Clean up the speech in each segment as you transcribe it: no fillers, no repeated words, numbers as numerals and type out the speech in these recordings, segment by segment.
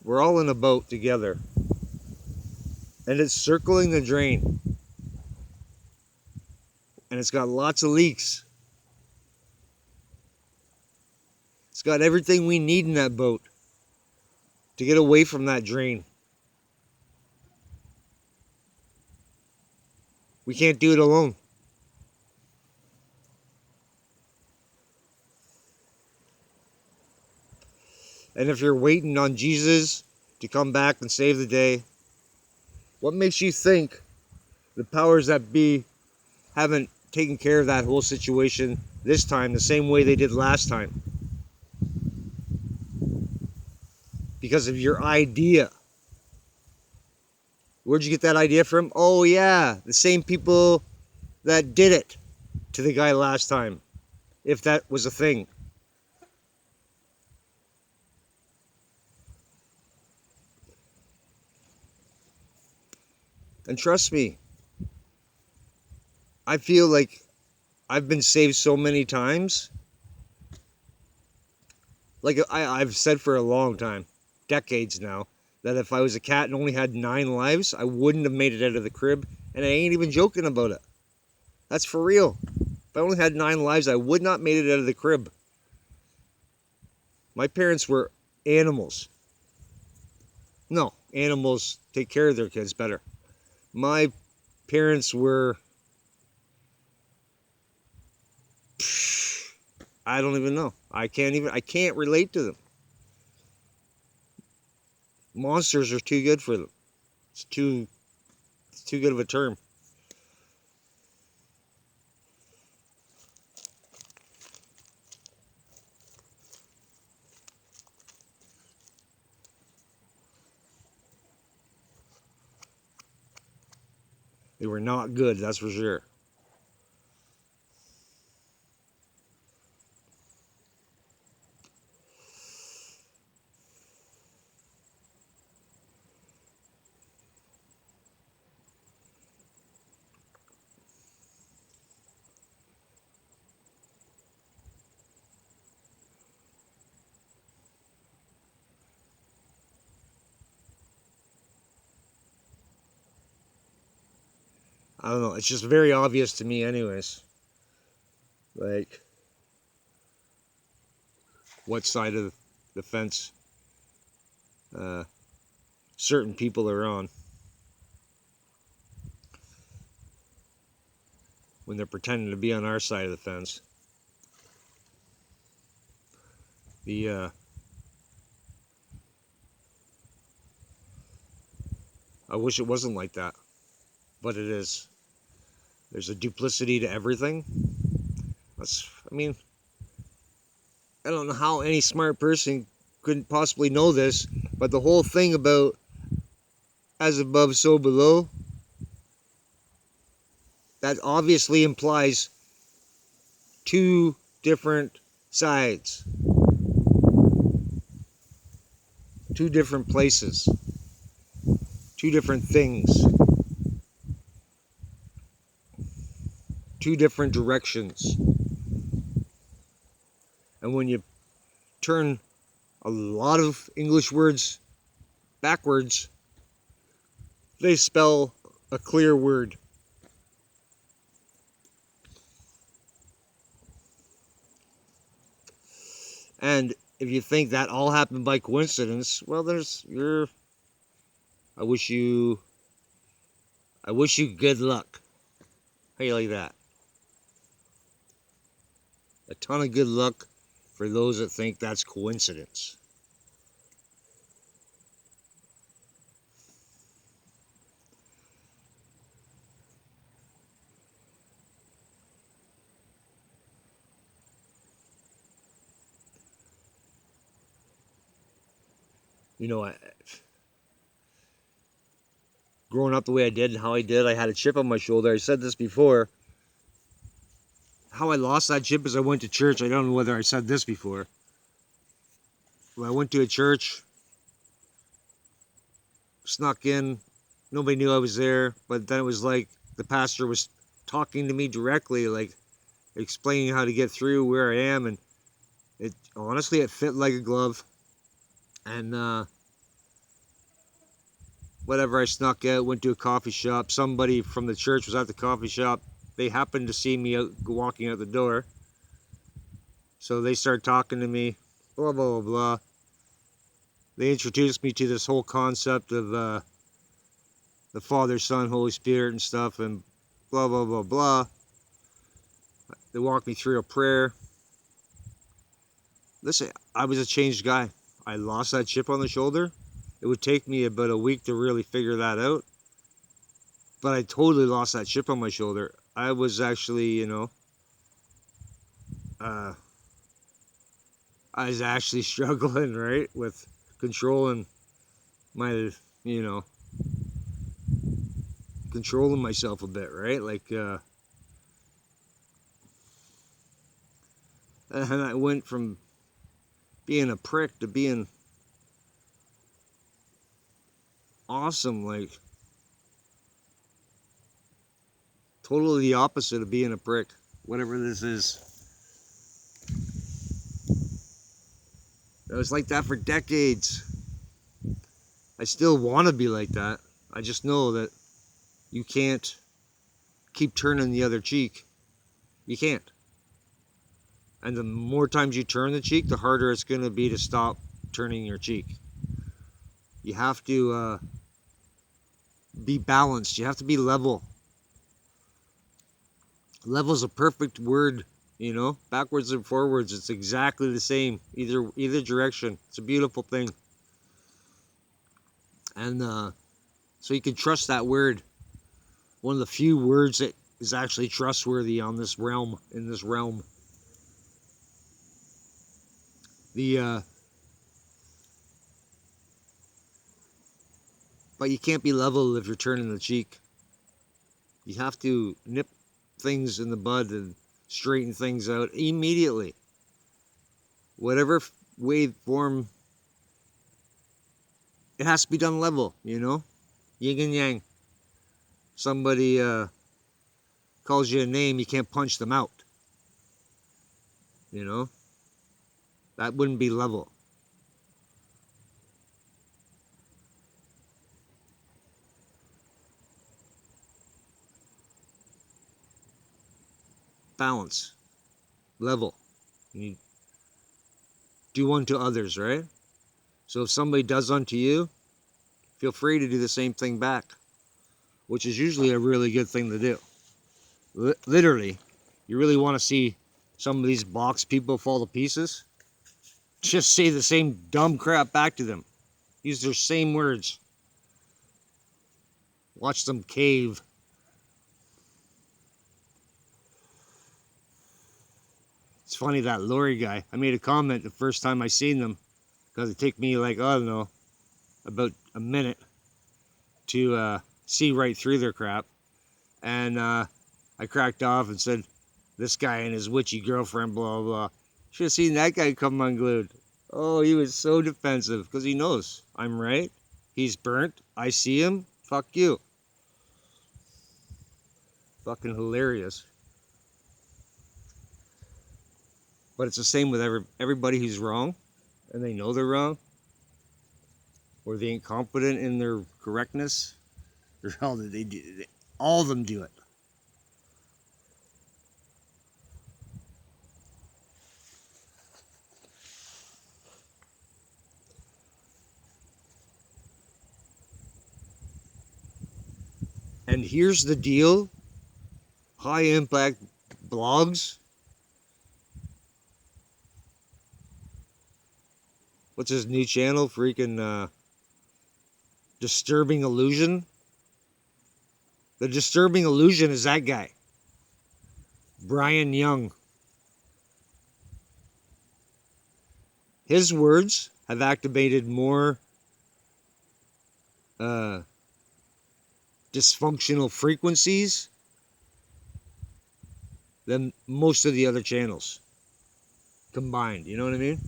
We're all in a boat together. And it's circling the drain. And it's got lots of leaks. It's got everything we need in that boat to get away from that drain. We can't do it alone. And if you're waiting on Jesus to come back and save the day, what makes you think the powers that be haven't taken care of that whole situation this time the same way they did last time? Because of your idea. Where'd you get that idea from? Oh yeah, the same people that did it to the guy last time, if that was a thing. And trust me, I feel like I've been saved so many times. Like I've said for a long time, decades now, that if I was a cat and only had 9 lives, I wouldn't have made it out of the crib. And I ain't even joking about it. That's for real. If I only had 9 lives, I would not made it out of the crib. My parents were animals. No, animals take care of their kids better. My parents were, I don't even know. I can't relate to them. Monsters are too good for them. It's too good of a term. They were not good, that's for sure. I don't know. It's just very obvious to me anyways. Like, what side of the fence certain people are on when they're pretending to be on our side of the fence. I wish it wasn't like that, but it is. There's a duplicity to everything. I mean, I don't know how any smart person couldn't possibly know this, but the whole thing about as above, so below, that obviously implies 2 different sides, 2 different places, 2 different things, 2 different directions. And when you turn a lot of English words backwards, they spell a clear word. And if you think that all happened by coincidence, well, I wish you good luck. How you like that? A ton of good luck for those that think that's coincidence. You know, growing up the way I did and how I did, I had a chip on my shoulder. I said this before. How I lost that chip is I went to church. I don't know whether I said this before. When I went to a church, snuck in, nobody knew I was there, but then it was like the pastor was talking to me directly, like explaining how to get through where I am, and it honestly, it fit like a glove. And whatever, I snuck out, went to a coffee shop. Somebody from the church was at the coffee shop. They happened to see me walking out the door. So they started talking to me, blah, blah, blah, blah. They introduced me to this whole concept of the Father, Son, Holy Spirit and stuff, and blah, blah, blah, blah. They walked me through a prayer. Listen, I was a changed guy. I lost that chip on the shoulder. It would take me about a week to really figure that out. But I totally lost that chip on my shoulder. I was actually, I was actually struggling, right, with controlling my, controlling myself a bit, right? Like, and I went from being a prick to being awesome, like, totally the opposite of being a prick, whatever this is. I was like that for decades. I still want to be like that. I just know that you can't keep turning the other cheek. You can't. And the more times you turn the cheek, the harder it's going to be to stop turning your cheek. You have to be balanced. You have to be level. Level is a perfect word, backwards and forwards. It's exactly the same, either direction. It's a beautiful thing. And so you can trust that word. One of the few words that is actually trustworthy in this realm. But you can't be level if you're turning the cheek. You have to nip things in the bud and straighten things out immediately. Whatever wave form, it has to be done level, yin and yang. Somebody calls you a name, you can't punch them out. That wouldn't be level. Balance, level. You do unto others, right? So if somebody does unto you, feel free to do the same thing back, which is usually a really good thing to do. Literally, you really want to see some of these box people fall to pieces? Just say the same dumb crap back to them. Use their same words. Watch them cave. It's funny, that Lori guy. I made a comment the first time I seen them, because it took me like, I don't know, about a minute to see right through their crap. And I cracked off and said, this guy and his witchy girlfriend, blah, blah, blah. Should have seen that guy come unglued. Oh, he was so defensive, because he knows I'm right. He's burnt. I see him. Fuck you. Fucking hilarious. But it's the same with everybody who's wrong, and they know they're wrong, or they ain't confident in their correctness. All of them do it. And here's the deal. High impact blogs. What's his new channel? Freaking Disturbing Illusion. The Disturbing Illusion is that guy. Brian Young. His words have activated more dysfunctional frequencies than most of the other channels combined. You know what I mean?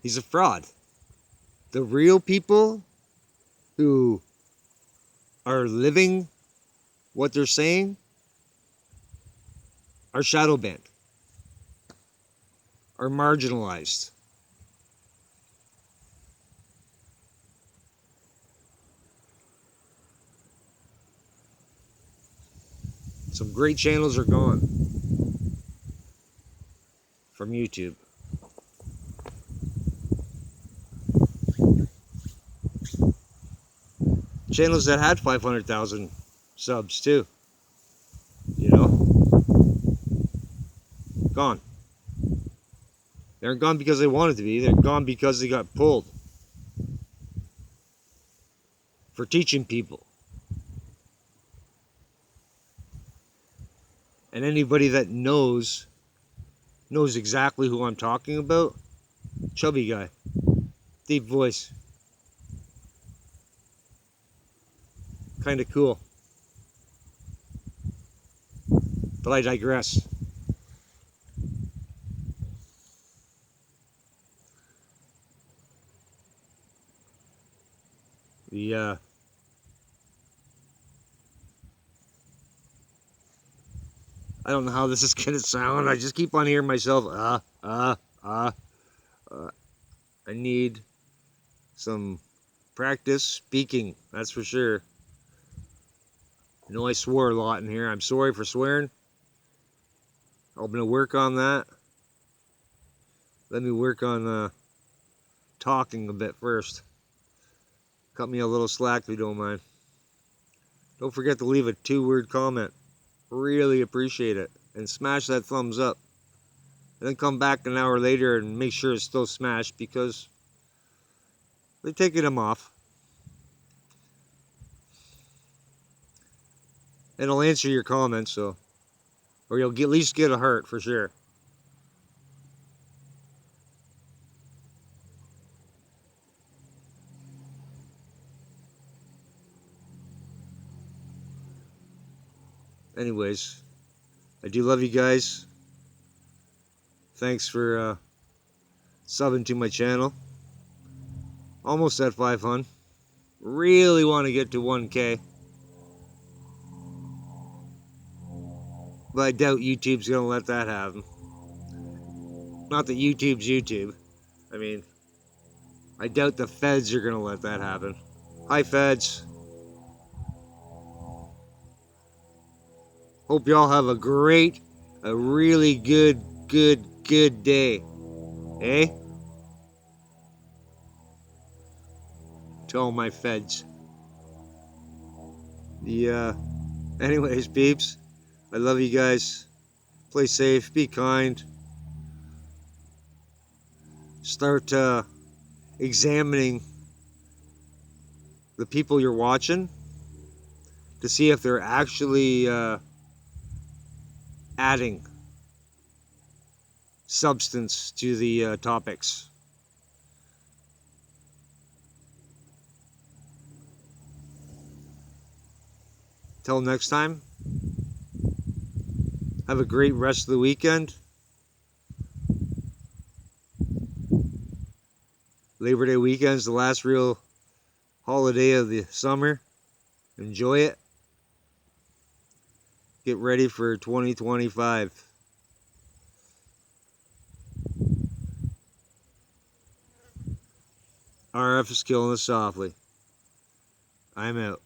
He's a fraud. The real people who are living what they're saying are shadow banned. are marginalized. Some great channels are gone from YouTube. Channels that had 500,000 subs too, you know, gone. They aren't gone because they wanted to be. They're gone because they got pulled for teaching people. And anybody that knows exactly who I'm talking about. Chubby guy, deep voice, kind of cool. But I digress. The I don't know how this is gonna sound. I just keep on hearing myself. I need some practice speaking. That's for sure. I know I swore a lot in here. I'm sorry for swearing. I'm gonna work on that. Let me work on talking a bit first. Cut me a little slack if you don't mind. Don't forget to leave a 2-word comment. Really appreciate it. And smash that thumbs up. And then come back an hour later and make sure it's still smashed because they're taking them off. And I'll answer your comments, so, or you'll at least get a heart for sure. Anyways, I do love you guys. Thanks for subbing to my channel. Almost at 500. Really want to get to 1K. But I doubt YouTube's going to let that happen. Not that YouTube's YouTube. I mean, I doubt the feds are going to let that happen. Hi, feds. Hope y'all have a really good day. Eh? To all my feds. Anyways, peeps, I love you guys. Play safe, be kind. Start examining the people you're watching to see if they're actually adding substance to the topics. Till next time, have a great rest of the weekend. Labor Day weekend's the last real holiday of the summer. Enjoy it. Get ready for 2025. RF is killing us softly. I'm out.